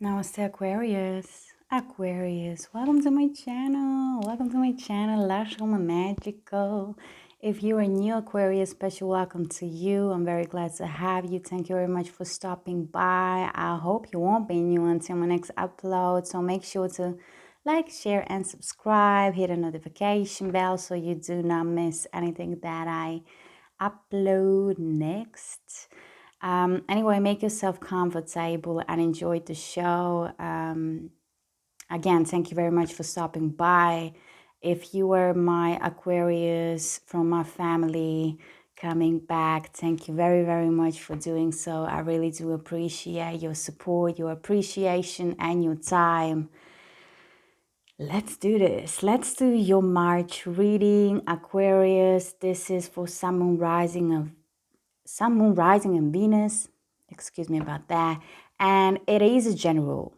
Namaste, Aquarius. Aquarius, welcome to my channel. Welcome to my channel, Lashroomamagical. If you are new, Aquarius, special welcome to you. I'm very glad to have you. Thank you very much for stopping by. I hope you won't be new until my next upload. So make sure to like, share, and subscribe. Hit the notification bell so you do not miss anything that I upload next. Anyway, make yourself comfortable and enjoy the show. Again, thank you very much for stopping by. If you were my Aquarius from my family coming back, thank you very, very much for doing so. I really do appreciate your support, your appreciation, and your time. Let's do this. Let's do your March reading, Aquarius. This is for Sun, Moon, Rising in Venus. Excuse me about that. And it is a general.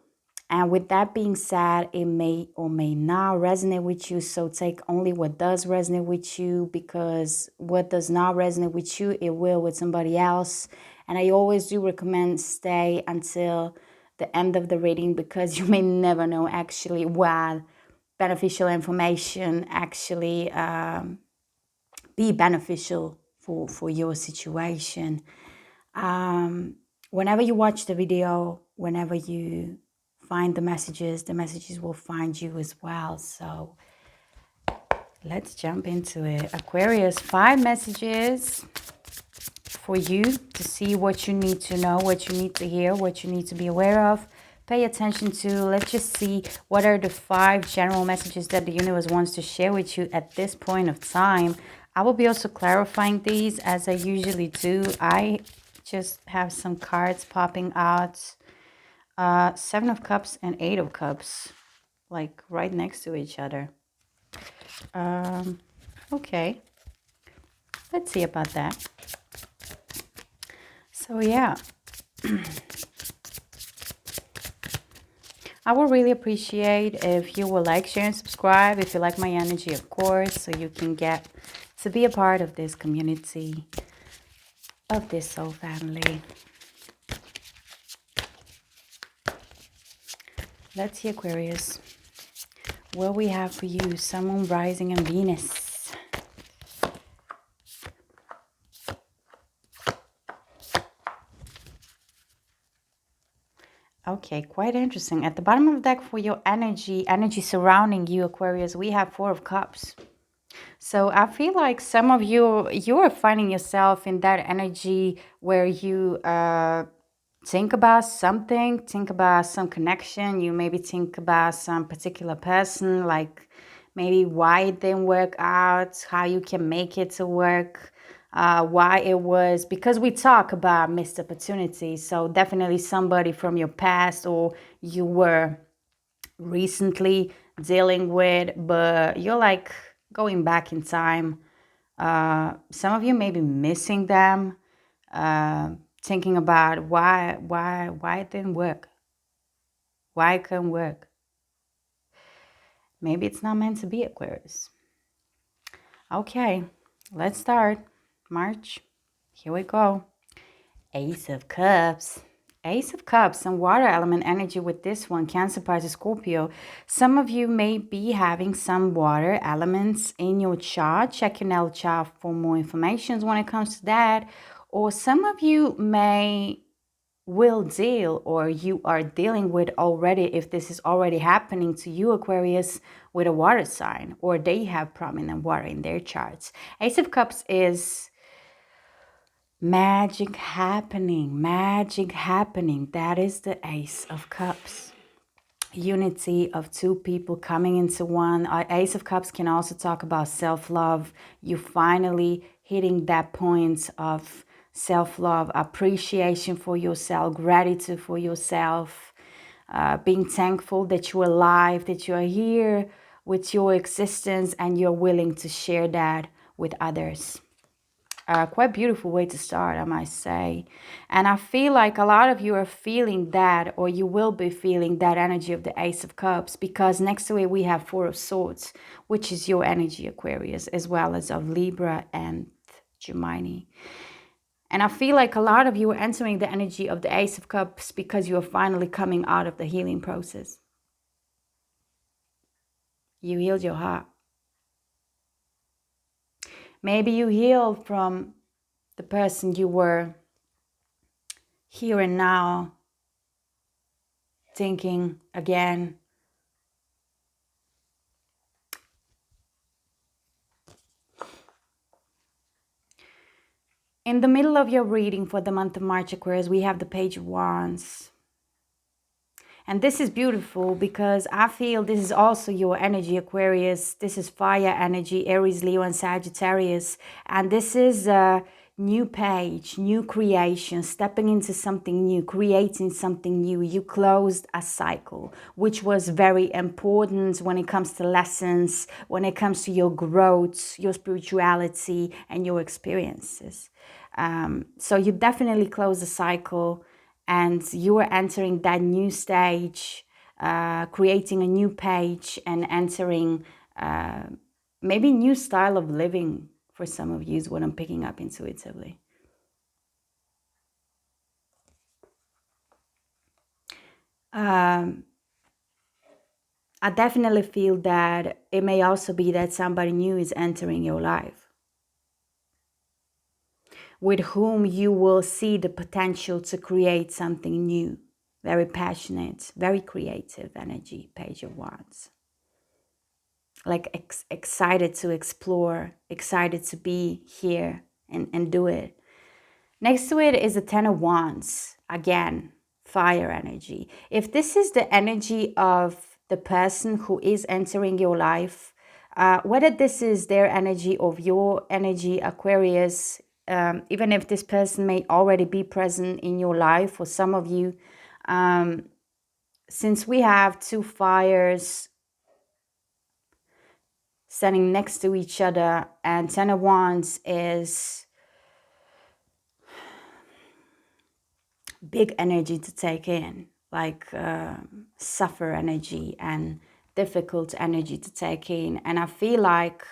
And with that being said, it may or may not resonate with you. So take only what does resonate with you, because what does not resonate with you, it will with somebody else. And I always do recommend stay until the end of the reading, because you may never know actually what beneficial information actually be beneficial for your situation. Whenever you watch the video, whenever you find the messages will find you as well. So let's jump into it. Aquarius, 5 messages for you to see what you need to know, what you need to hear, what you need to be aware of. Pay attention to. Let's just see what are the 5 general messages that the universe wants to share with you at this point of time. I will be also clarifying these as I usually do. I just have some cards popping out. 7 of Cups and 8 of Cups, like right next to each other. Okay, let's see about that. So yeah, I would really appreciate if you would like, share, and subscribe if you like my energy, of course, so you can get to be a part of this community, of this soul family. Let's see, Aquarius, what we have for you. Sun, Moon, Rising, and Venus. Okay, quite interesting. At the bottom of the deck for your energy surrounding you, Aquarius, we have 4 of Cups. So I feel like some of you are finding yourself in that energy where you think about something, think about some connection. You maybe think about some particular person, like maybe why it didn't work out, how you can make it to work. Why it was, because we talk about missed opportunities. So definitely somebody from your past, or you were recently dealing with, but you're like going back in time. Some of you may be missing them, thinking about why it didn't work, why it couldn't work. Maybe it's not meant to be, Aquarius. Okay, let's start. March, here we go. Ace of Cups. Ace of Cups and water element energy with this one, Cancer, Pisces, Scorpio. Some of you may be having some water elements in your chart. Check your natal chart for more information when it comes to that. Or some of you will deal, or you are dealing with already, if this is already happening to you, Aquarius, with a water sign, or they have prominent water in their charts. Ace of Cups is magic happening, magic happening. That is the Ace of Cups. Unity of 2 people coming into one. Ace of Cups can also talk about self-love. You finally hitting that point of self-love, appreciation for yourself, gratitude for yourself, being thankful that you're alive, that you're here with your existence, and you're willing to share that with others. Quite beautiful way to start, I might say. And I feel like a lot of you are feeling that, or you will be feeling that energy of the Ace of Cups, because next to it we have 4 of Swords, which is your energy, Aquarius, as well as of Libra and Gemini. And I feel like a lot of you are entering the energy of the Ace of Cups because you are finally coming out of the healing process. You healed your heart. Maybe you healed from the person you were here and now, thinking again. In the middle of your reading for the month of March, Aquarius, we have the Page of Wands. And this is beautiful because I feel this is also your energy, Aquarius. This is fire energy, Aries, Leo, and Sagittarius. And this is a new page, new creation, stepping into something new, creating something new. You closed a cycle, which was very important when it comes to lessons, when it comes to your growth, your spirituality, and your experiences. So you definitely closed the cycle. And you are entering that new stage, creating a new page and entering maybe new style of living for some of you is what I'm picking up intuitively. I definitely feel that it may also be that somebody new is entering your life, with whom you will see the potential to create something new. Very passionate, very creative energy, Page of Wands. Like excited to explore, excited to be here and do it. Next to it is the Ten of Wands. Again, fire energy. If this is the energy of the person who is entering your life, whether this is their energy or your energy, Aquarius, even if this person may already be present in your life, for some of you, since we have two fires standing next to each other, and Ten of Wands is big energy to take in, like suffer energy and difficult energy to take in. And I feel like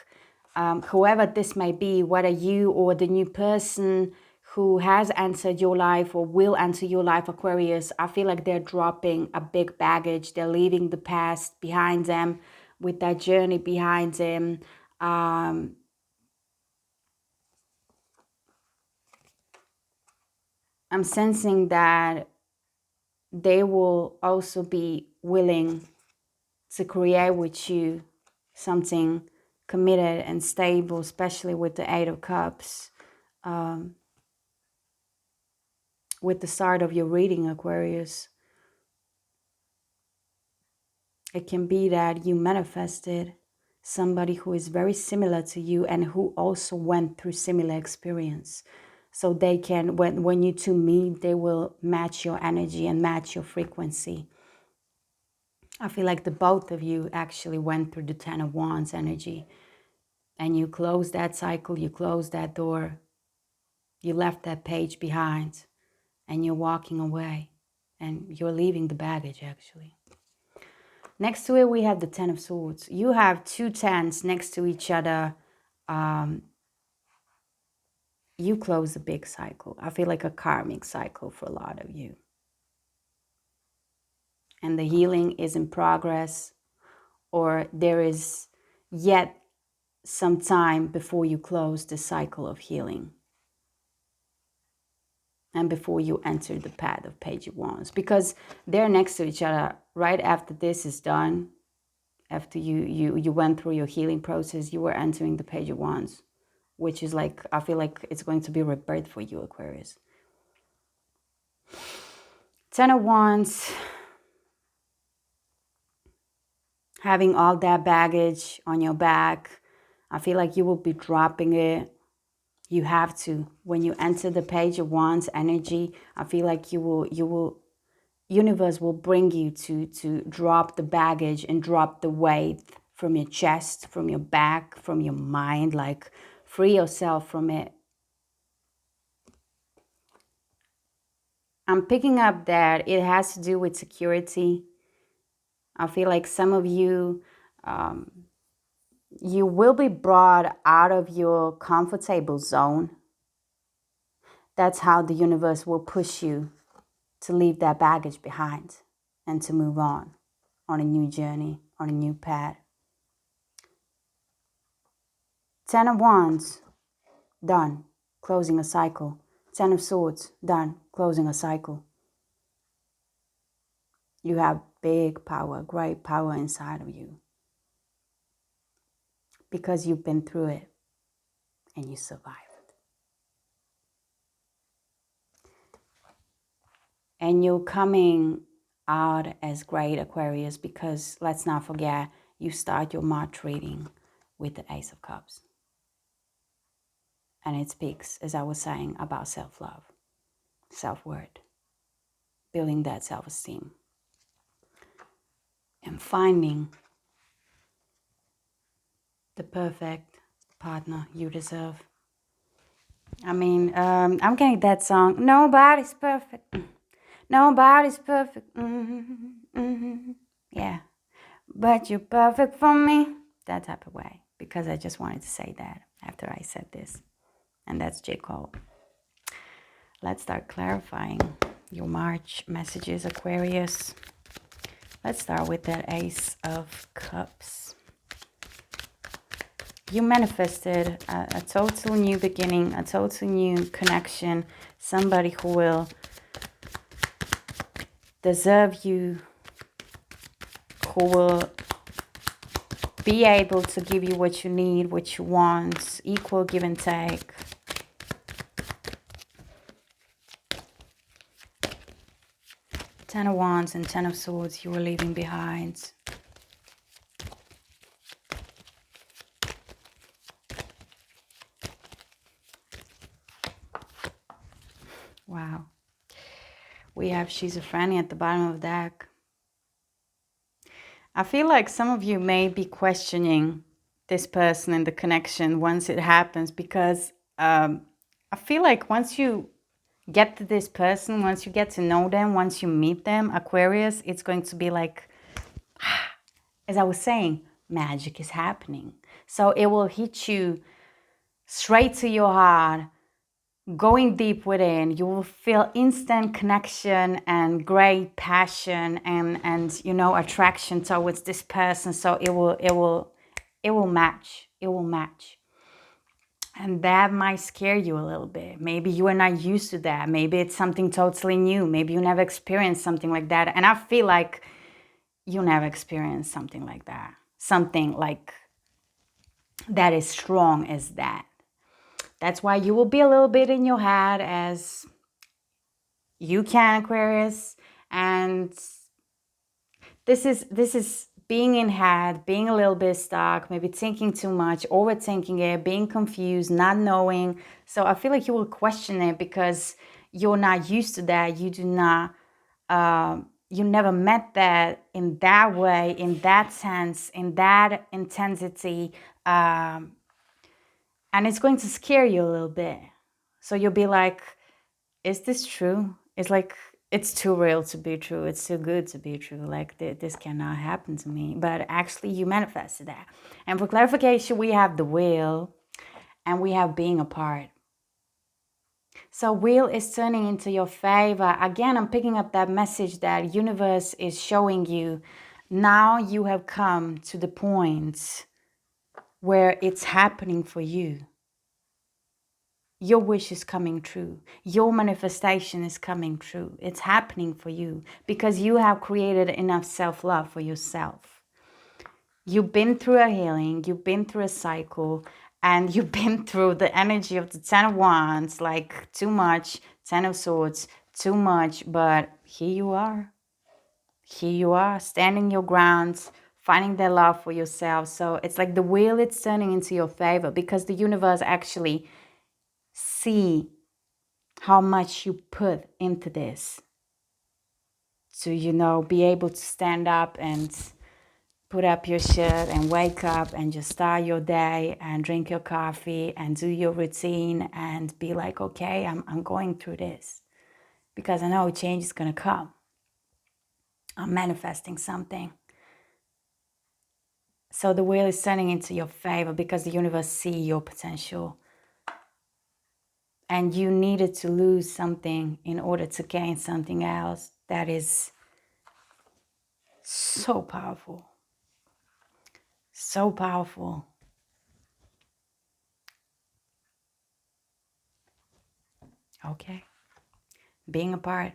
whoever this may be, whether you or the new person who has entered your life or will enter your life, Aquarius, I feel like they're dropping a big baggage. They're leaving the past behind them, with that journey behind them. I'm sensing that they will also be willing to create with you something committed and stable, especially with the Eight of Cups. With the start of your reading, Aquarius, it can be that you manifested somebody who is very similar to you and who also went through similar experience. So they can, when you two meet, they will match your energy and match your frequency. I feel like the both of you actually went through the Ten of Wands energy, and you closed that cycle, you closed that door, you left that page behind, and you're walking away, and you're leaving the baggage actually. Next to it, we have the Ten of Swords. You have two tens next to each other. You close a big cycle. I feel like a karmic cycle for a lot of you. And the healing is in progress, or there is yet some time before you close the cycle of healing and before you enter the path of Page of Wands, because they're next to each other. Right after this is done, after you went through your healing process, you were entering the Page of Wands, which is like, I feel like it's going to be rebirth for you, Aquarius. Ten of Wands, having all that baggage on your back, I feel like you will be dropping it. You have to. When you enter the Page of Wands energy, I feel like universe will bring you to drop the baggage and drop the weight from your chest, from your back, from your mind, like free yourself from it. I'm picking up that it has to do with security. I feel like some of you, you will be brought out of your comfortable zone. That's how the universe will push you to leave that baggage behind and to move on a new journey, on a new path. 10 of Wands, done, closing a cycle. 10 of Swords, done, closing a cycle. You have big power, great power inside of you because you've been through it and you survived. And you're coming out as great, Aquarius, because let's not forget, you start your March reading with the Ace of Cups. And it speaks, as I was saying, about self-love, self-worth, building that self-esteem, and finding the perfect partner you deserve. I mean, I'm getting that song, nobody's perfect. Nobody's perfect. Yeah. But you're perfect for me. That type of way. Because I just wanted to say that after I said this. And that's J. Cole. Let's start clarifying your March messages, Aquarius. Let's start with that Ace of Cups. You manifested a total new beginning, a total new connection. Somebody who will deserve you, who will be able to give you what you need, what you want, equal give and take. Ten of Wands and Ten of Swords you were leaving behind. Wow. We have schizophrenia at the bottom of the deck. I feel like some of you may be questioning this person and the connection once it happens, because I feel like once you get to this person, once you get to know them, once you meet them, Aquarius, it's going to be like, as I was saying, magic is happening. So it will hit you straight to your heart, going deep within. You will feel instant connection and great passion and you know, attraction towards this person. So it will match. It will match. And that might scare you a little bit. Maybe you are not used to that. Maybe it's something totally new. Maybe you never experienced something like that. And I feel like you never experienced something like that. Something like that is strong as that. That's why you will be a little bit in your head as you can, Aquarius. And this is being in head, being a little bit stuck, maybe thinking too much, overthinking it, being confused, not knowing. So I feel like you will question it because you're not used to that. You do not, you never met that in that way, in that sense, in that intensity. And it's going to scare you a little bit. So you'll be like, is this true? It's like, it's too real to be true. It's too good to be true. Like, this cannot happen to me. But actually, you manifested that. And for clarification, we have the wheel and we have being apart. So wheel is turning into your favor. Again, I'm picking up that message that universe is showing you. Now you have come to the point where it's happening for you. Your wish is coming true. Your manifestation is coming true. It's happening for you because you have created enough self-love for yourself. You've been through a healing. You've been through a cycle. And you've been through the energy of the Ten of Wands, like too much, Ten of Swords, too much. But here you are. Here you are, standing your ground, finding that love for yourself. So it's like the wheel is turning into your favor because the universe actually see how much you put into this to, you know, be able to stand up and put up your shirt and wake up and just start your day and drink your coffee and do your routine and be like, okay, I'm going through this because I know change is going to come. I'm manifesting something. So the wheel is turning into your favor because the universe see your potential. and you needed to lose something in order to gain something else. That is so powerful. So powerful. Okay. Being apart.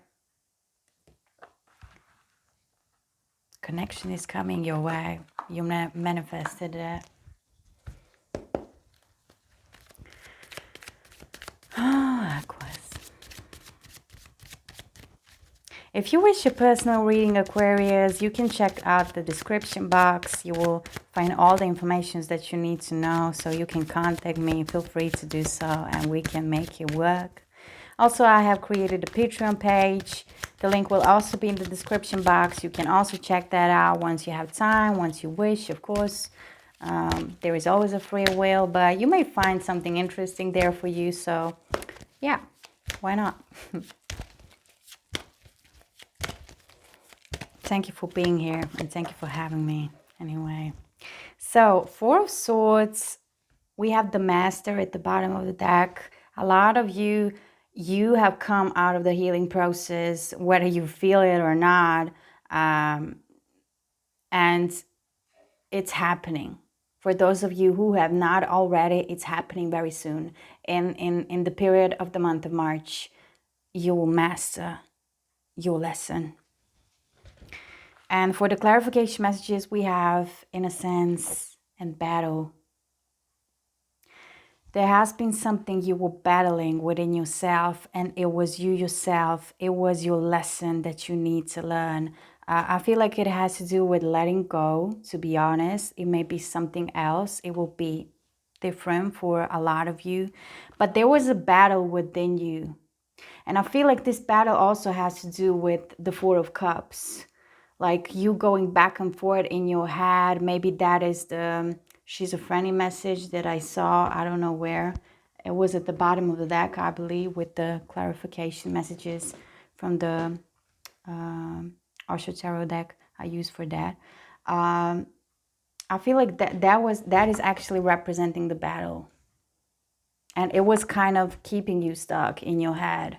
Connection is coming your way. You manifested it. Aquas. If you wish a personal reading, Aquarius, you can check out the description box. You will find all the information that you need to know, so you can contact me. Feel free to do so, and we can make it work. Also, I have created a Patreon page. The link will also be in the description box. You can also check that out once you have time, once you wish, of course. There is always a free will, but you may find something interesting there for you. So, yeah, why not? Thank you for being here, and thank you for having me. Anyway, so Four of Swords, we have the Master at the bottom of the deck. A lot of you have come out of the healing process, whether you feel it or not, and it's happening. For those of you who have not already, it's happening very soon. In the period of the month of March, you will master your lesson. And for the clarification messages, we have innocence and battle. There has been something you were battling within yourself, and it was you yourself. It was your lesson that you need to learn. I feel like it has to do with letting go, to be honest. It may be something else. It will be different for a lot of you. But there was a battle within you. And I feel like this battle also has to do with the Four of Cups. Like you going back and forth in your head. Maybe that is the schizophrenia message that I saw. I don't know where. It was at the bottom of the deck, I believe, with the clarification messages from the Osho Tarot deck I use for that. I feel like that is actually representing the battle. And it was kind of keeping you stuck in your head.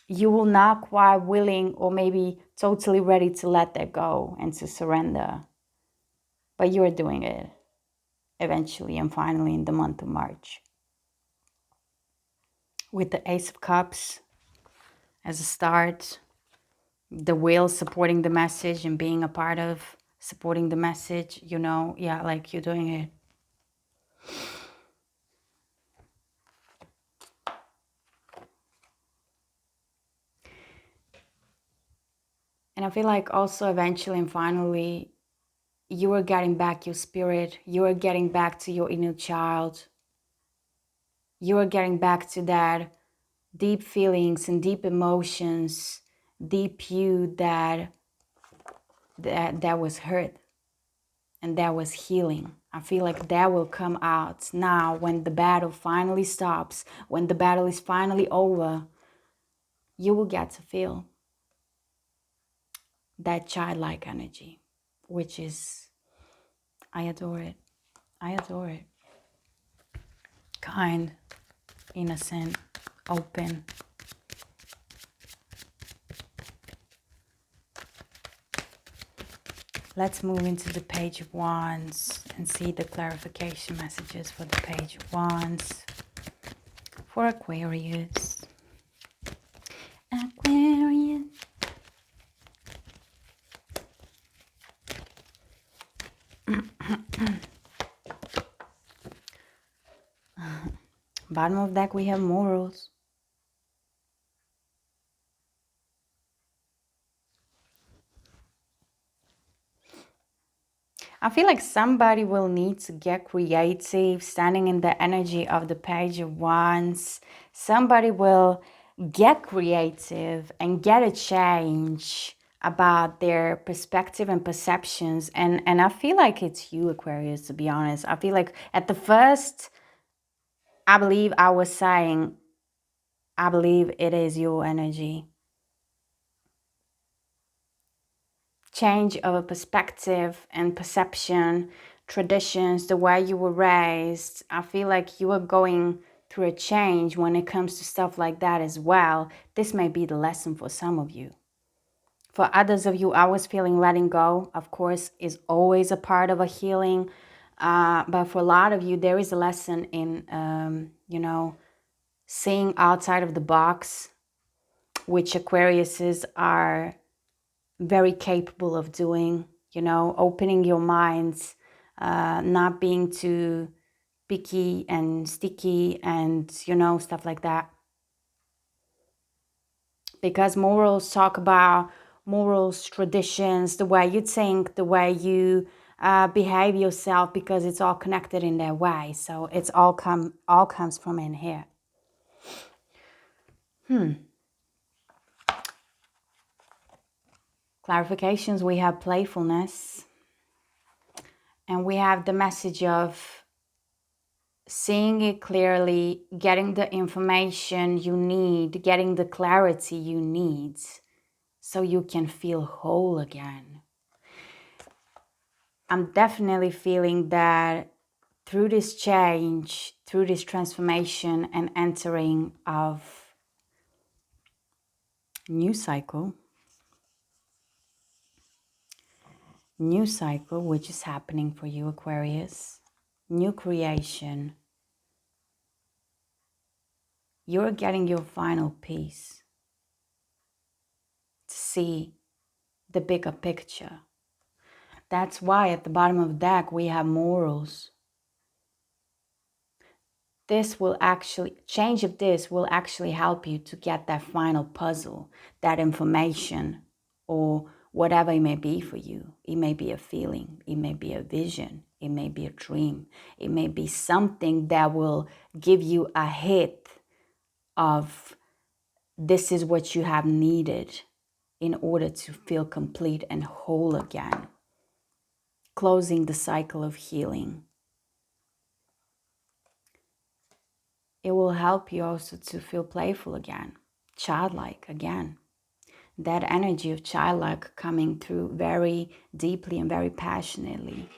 You will not quite willing or maybe totally ready to let that go and to surrender. But you're doing it eventually and finally in the month of March. With the Ace of Cups as a start, the wheel supporting the message and being a part of supporting the message, you know, yeah, like you're doing it. And I feel like also eventually and finally, you are getting back your spirit. You are getting back to your inner child. You are getting back to that deep feelings and deep emotions, deep you that was hurt and that was healing. I feel like that will come out now when the battle finally stops, when the battle is finally over. You will get to feel that childlike energy, which is, I adore it. I adore it. Kind, innocent, open. Let's move into the Page of Wands and see the clarification messages for the Page of Wands for Aquarius. Aquarius. Bottom of deck, we have morals. I feel like somebody will need to get creative, standing in the energy of the Page of Wands. Somebody will get creative and get a change about their perspective and perceptions. And I feel like it's you, Aquarius, to be honest. I feel like at the first, I believe I was saying, I believe it is your energy. Change of a perspective and perception, traditions, the way you were raised. I feel like you are going through a change when it comes to stuff like that as well, this may be the lesson for some of you. For others of you, I was feeling letting go, of course, is always a part of a healing. But for a lot of you, there is a lesson in, you know, seeing outside of the box, which Aquariuses are very capable of doing, you know, opening your minds, not being too picky and sticky and, you know, stuff like that. Because morals talk about morals, traditions, the way you think, the way you behave yourself, because it's all connected in that way. So it's all comes from in here. Clarifications, we have playfulness. And we have the message of seeing it clearly, getting the information you need, getting the clarity you need so you can feel whole again. I'm definitely feeling that through this change, through this transformation and entering of new cycle, which is happening for you, Aquarius, new creation, you're getting your final piece to see the bigger picture. That's why at the bottom of the deck we have morals. This will actually, change of this will actually help you to get that final puzzle, that information, or whatever it may be for you. It may be a feeling, it may be a vision, it may be a dream, it may be something that will give you a hit of this is what you have needed in order to feel complete and whole again. Closing the cycle of healing. It will help you also to feel playful again, childlike again. That energy of childlike coming through very deeply and very passionately.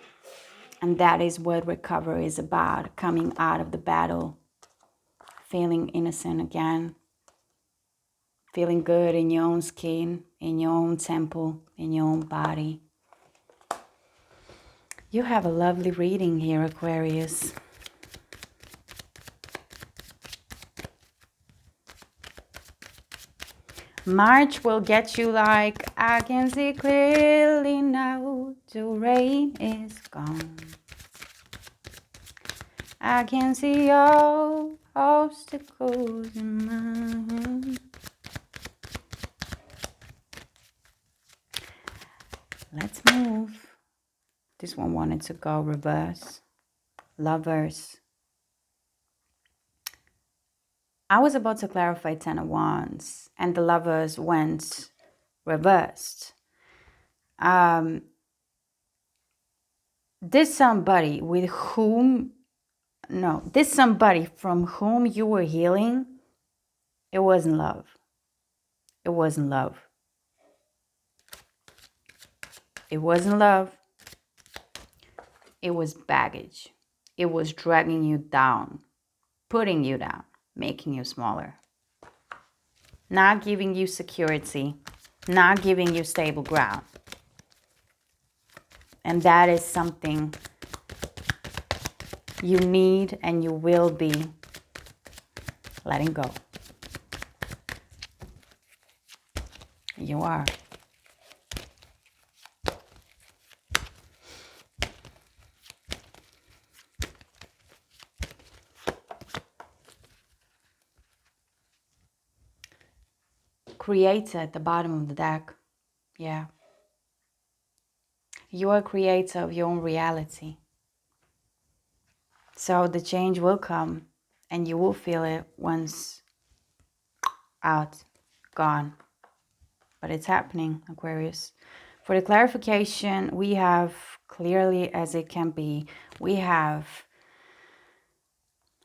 And that is what recovery is about, coming out of the battle, feeling innocent again, feeling good in your own skin, in your own temple, in your own body. You have a lovely reading here, Aquarius. March will get you like, I can see clearly now, the rain is gone. I can see all obstacles in my hand. Let's move. This one wanted to go reverse. Lovers. I was about to clarify 10 of Wands, and the Lovers went reversed. This somebody with whom, no, this somebody from whom you were healing, it wasn't love. It wasn't love. It wasn't love. It was baggage. It was dragging you down, putting you down, making you smaller. Not giving you security, not giving you stable ground. And that is something you need and you will be letting go. You are. Creator at the bottom of the deck. Yeah. You are a creator of your own reality. So the change will come and you will feel it once out, gone. But it's happening, Aquarius. For the clarification, we have clearly as it can be, we have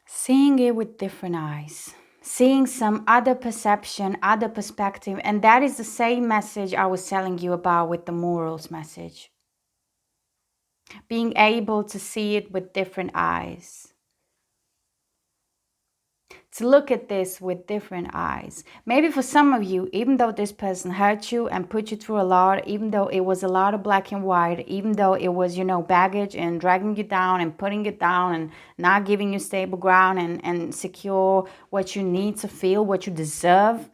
seeing it with different eyes, seeing some other perception, other perspective. And that is the same message I was telling you about with the morals message. Being able to see it with different eyes. to look at this with different eyes. Maybe for some of you, even though this person hurt you and put you through a lot, even though it was a lot of black and white, even though it was, you know, baggage and dragging you down and putting you down and not giving you stable ground and secure what you need to feel, what you deserve,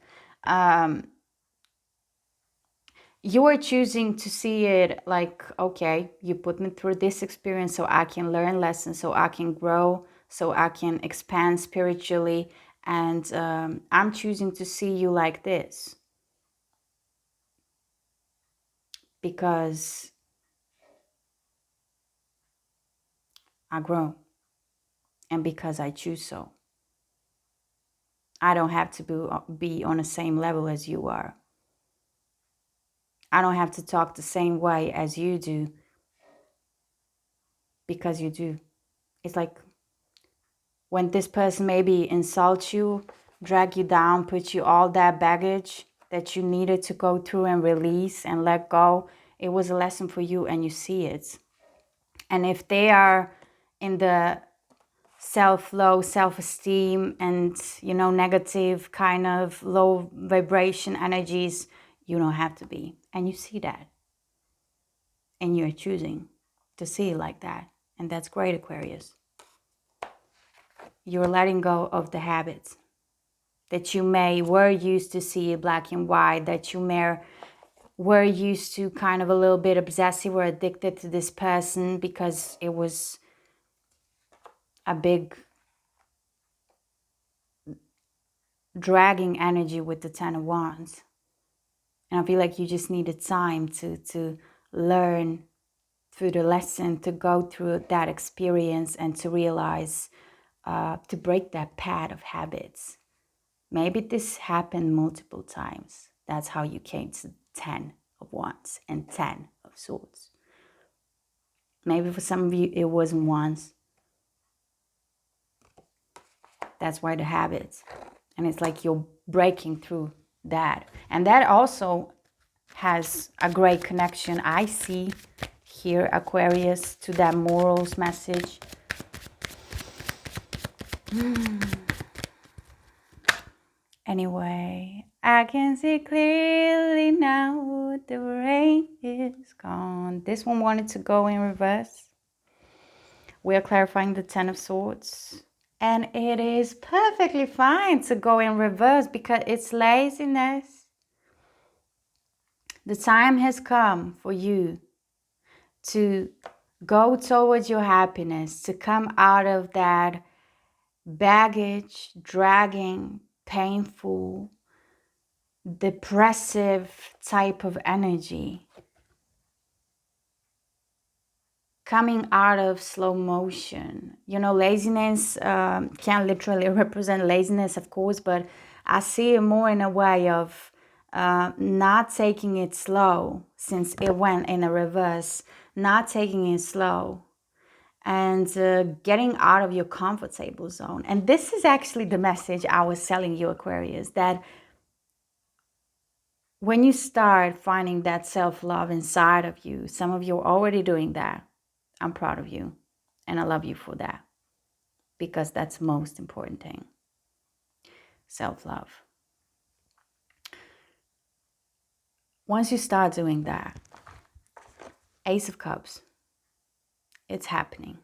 you are choosing to see it like, okay, you put me through this experience so I can learn lessons, so I can grow, so I can expand spiritually. And I'm choosing to see you like this because I grow and because I choose so. I don't have to be on the same level as you are. I don't have to talk the same way as you do because you do. It's like when this person maybe insults you, drag you down, put you all that baggage that you needed to go through and release and let go, it was a lesson for you and you see it. And if they are in the low self-esteem and, you know, negative kind of low vibration energies, you don't have to be. And you see that. And you're choosing to see it like that. And that's great, Aquarius. You're letting go of the habits that you were used to see black and white, that you were used to kind of a little bit obsessive or addicted to this person because it was a big dragging energy with the Ten of Wands. And I feel like you just needed time to learn through the lesson, to go through that experience and to realize, to break that pad of habits. Maybe this happened multiple times. That's how you came to 10 of Wands and 10 of Swords. Maybe for some of you, it wasn't once. That's why the habits. And it's like you're breaking through that. And that also has a great connection, I see here, Aquarius, to that morals message. Anyway, I can see clearly now the rain is gone. This one wanted to go in reverse. We are clarifying the Ten of Swords. And it is perfectly fine to go in reverse because it's laziness. The time has come for you to go towards your happiness, to come out of that baggage, dragging, painful, depressive type of energy. Coming out of slow motion. You know, laziness can literally represent laziness, of course, but I see it more in a way of not taking it slow, since it went in a reverse, not taking it slow and getting out of your comfortable zone. And this is actually the message I was telling you, Aquarius, that when you start finding that self-love inside of you, some of you are already doing that. I'm proud of you and I love you for that, because that's the most important thing. Self-love. Once you start doing that, Ace of Cups, it's happening.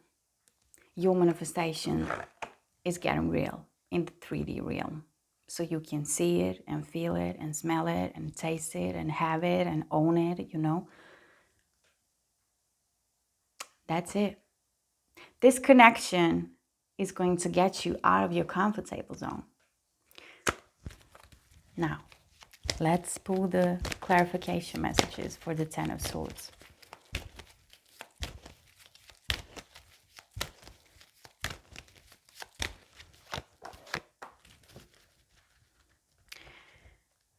Your manifestation is getting real in the 3D realm. So you can see it and feel it and smell it and taste it and have it and own it, you know. That's it. This connection is going to get you out of your comfortable zone. Now, let's pull the clarification messages for the Ten of Swords.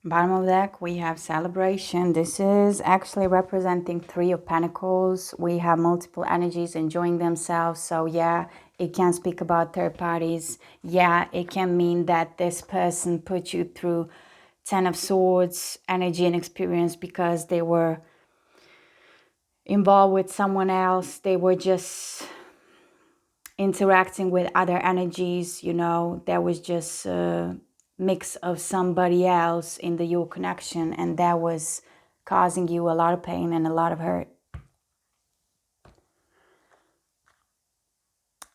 Bottom of the deck, we have celebration. This is actually representing Three of Pentacles. We have multiple energies enjoying themselves. So yeah, it can speak about third parties. Yeah, it can mean that this person put you through Ten of Swords energy and experience because they were involved with someone else. They were just interacting with other energies, you know, there was just a mix of somebody else in your connection, and that was causing you a lot of pain and a lot of hurt.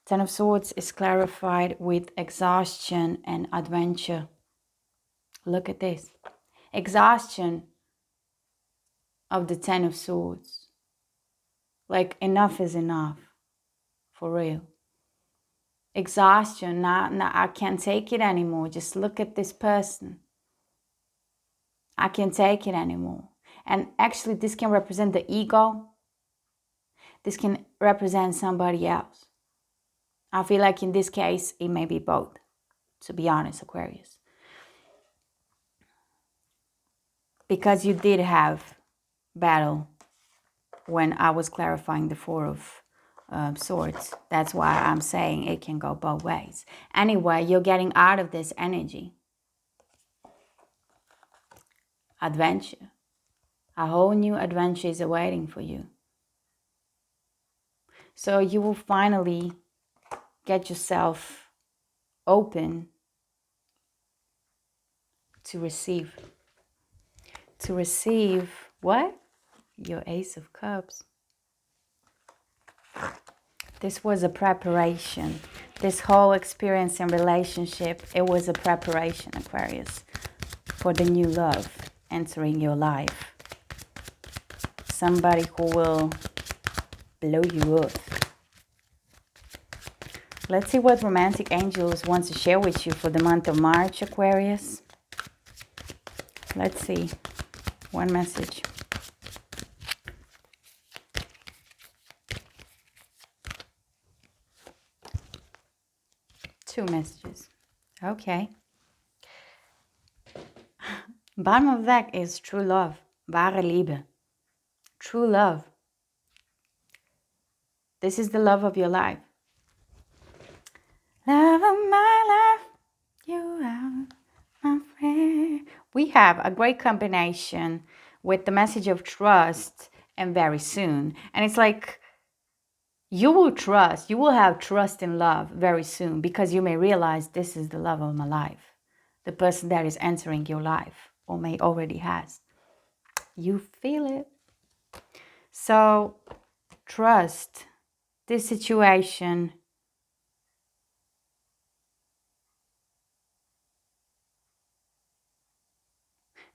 Ten of Swords is clarified with exhaustion and adventure. Look at this. Exhaustion of the Ten of Swords. Like, enough is enough. For real. Exhaustion. Not, I can't take it anymore. Just look at this person. I can't take it anymore. And actually, this can represent the ego. This can represent somebody else. I feel like in this case, it may be both, to be honest, Aquarius. Because you did have battle when I was clarifying the Four of Swords. That's why I'm saying it can go both ways. Anyway, you're getting out of this energy. Adventure. A whole new adventure is awaiting for you. So you will finally get yourself open to receive. To receive what? Your Ace of Cups. This was a preparation. This whole experience and relationship, it was a preparation, Aquarius, for the new love entering your life. Somebody who will blow you up. Let's see what romantic angels want to share with you for the month of March, Aquarius. Let's see. One message. Two messages. Okay. Bottom of the deck is true love. Wahre Liebe. True love. This is the love of your life. Love of my life. You are my friend. We have a great combination with the message of trust and very soon. And it's like you will trust, you will have trust in love very soon, because you may realize this is the love of my life. The person that is entering your life, or may already has. You feel it. So trust this situation.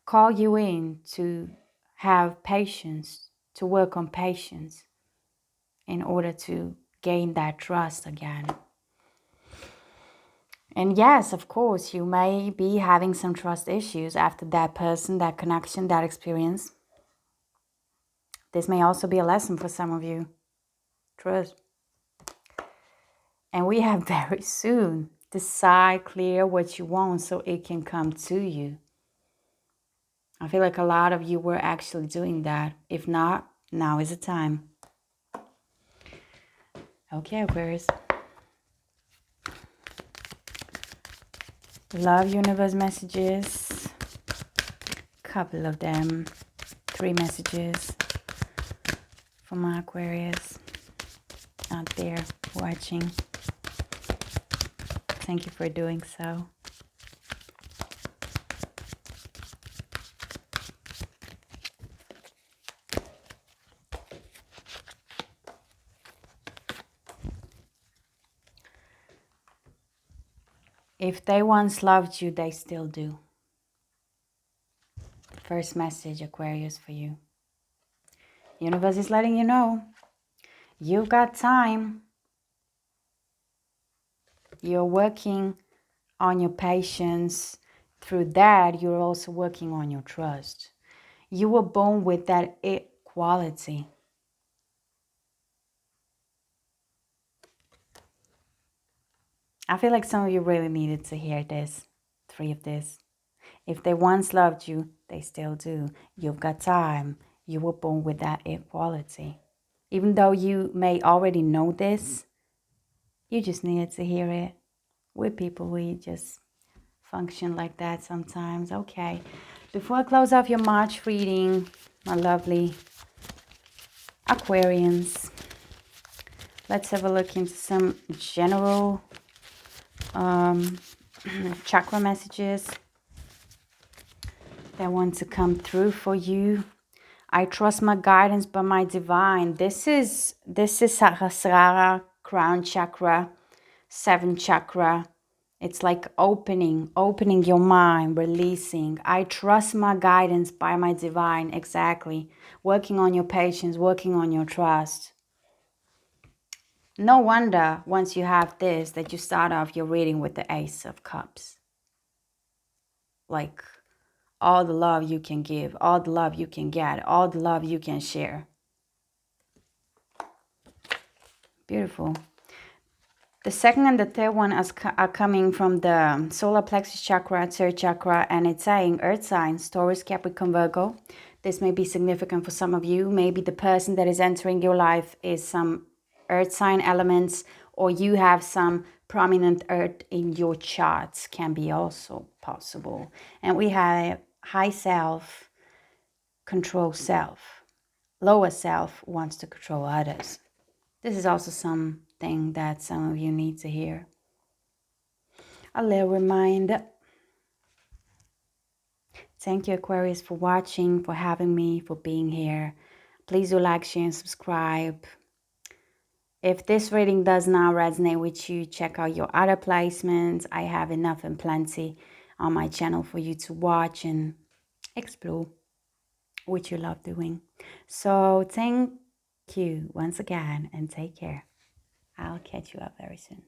Call you in to have patience, to work on patience in order to gain that trust again. And yes, of course, you may be having some trust issues after that person, that connection, that experience. This may also be a lesson for some of you. Trust. And we have very soon. Decide clear what you want so it can come to you. I feel like a lot of you were actually doing that. If not, now is the time. Okay, Aquarius. Love universe messages. Couple of them. 3 messages for my Aquarius out there watching. Thank you for doing so. If they once loved you, they still do. First message, Aquarius, for you. Universe is letting you know you've got time. You're working on your patience. Through that, you're also working on your trust. You were born with that it quality. I feel like some of you really needed to hear this. 3 of this. If they once loved you, they still do. You've got time. You were born with that it quality. Even though you may already know this, you just needed to hear it. With people, we just function like that sometimes. Okay. Before I close off your March reading, my lovely Aquarians, Let's have a look into some general chakra messages that want to come through for you. I trust my guidance by my divine. This is Sahasrara, crown chakra, 7th chakra. It's like opening your mind, releasing. I trust my guidance by my divine. Exactly. Working on your patience, working on your trust. No wonder once you have this that you start off your reading with the Ace of Cups. Like all the love you can give, all the love you can get, all the love you can share. Beautiful. The second and the third one are coming from the solar plexus chakra, 3rd chakra, and it's saying earth signs, Taurus, Capricorn, Virgo. This may be significant for some of you. Maybe the person that is entering your life is some earth sign elements, or you have some prominent earth in your charts, can be also possible. And we have high self, control self. Lower self wants to control others. This is also something that some of you need to hear. A little reminder. Thank you, Aquarius, for watching, for having me, for being here. Please do like, share, and subscribe. If this reading does not resonate with you, check out your other placements. I have enough and plenty on my channel for you to watch and explore what you love doing. So thank you once again and take care. I'll catch you up very soon.